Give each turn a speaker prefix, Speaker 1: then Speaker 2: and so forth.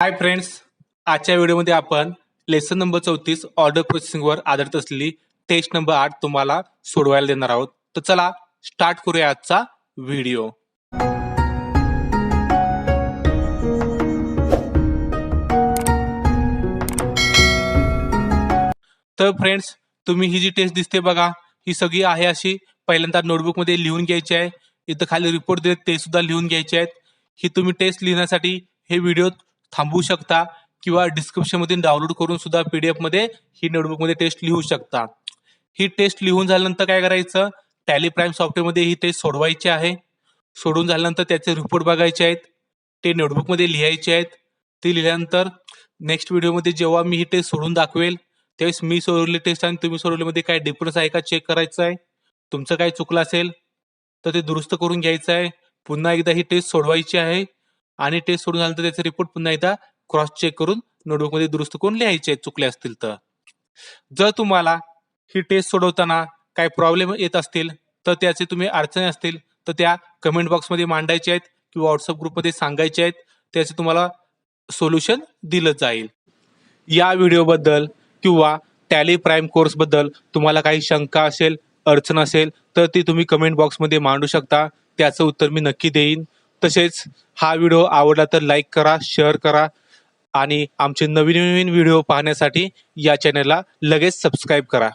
Speaker 1: Hi friends, आजच्या व्हिडिओमध्ये आपण लेसन नंबर 34 ऑर्डर प्रोसेसिंगवर आधारित असलेली टेस्ट नंबर 8 तुम्हाला सोडवायला देणार आहोत. तर चला स्टार्ट करूया आजचा व्हिडिओ. तर फ्रेंड्स, तुम्ही ही जी टेस्ट दिसते बघा, ही सगळी आहे अशी पहिल्यांदा नोटबुकमध्ये लिहून घ्यायची आहे. इथं खाली रिपोर्ट देत ते सुद्धा लिहून घ्यायचे आहेत. ही तुम्ही टेस्ट लिहिण्यासाठी हे व्हिडिओ थांबवू शकता किंवा डिस्क्रिप्शनमधून डाउनलोड करून सुद्धा PDF मध्ये ही नोटबुकमध्ये टेस्ट लिहू शकता. ही टेस्ट लिहून झाल्यानंतर काय करायचं, टॅली प्राईम सॉफ्टवेअरमध्ये ही टेस्ट सोडवायची आहे. सोडून झाल्यानंतर त्याचे रिपोर्ट बघायचे आहेत, ते नोटबुकमध्ये लिहायचे आहेत. ते लिहिल्यानंतर नेक्स्ट व्हिडिओमध्ये जेव्हा मी ही टेस्ट सोडून दाखवेल त्यावेळेस मी सोडवलेली टेस्ट आणि तुम्ही सोडवल्यामध्ये काय डिफरन्स आहे का चेक करायचं आहे. तुमचं काय चुकलं असेल तर ते दुरुस्त करून घ्यायचं आहे. पुन्हा एकदा ही टेस्ट सोडवायची आहे आणि टेस्ट सोडून झाल्यानंतर त्याचे रिपोर्ट पुन्हा एकदा क्रॉस चेक करून नोटबुकमध्ये दुरुस्त करून लिहायचे आहेत चुकले असतील तर. जर तुम्हाला ही टेस्ट सोडवताना काही प्रॉब्लेम येत असतील तर त्याचे तुम्ही अडचणी असतील तर त्या कमेंट बॉक्समध्ये मांडायचे आहेत किंवा व्हॉट्सअप ग्रुपमध्ये सांगायचे आहेत. त्याचे तुम्हाला सोल्युशन दिलं जाईल. या व्हिडिओबद्दल किंवा टॅली प्राईम कोर्सबद्दल तुम्हाला काही शंका असेल, अडचण असेल तर ती तुम्ही कमेंट बॉक्समध्ये मांडू शकता. त्याचं उत्तर मी नक्की देईन. तसेच हा व्हिडिओ आवडला तर लाईक करा, शेअर करा आणि आमचे नवीन नवीन व्हिडिओ पाहण्यासाठी या चॅनलला लगेच सबस्क्राईब करा.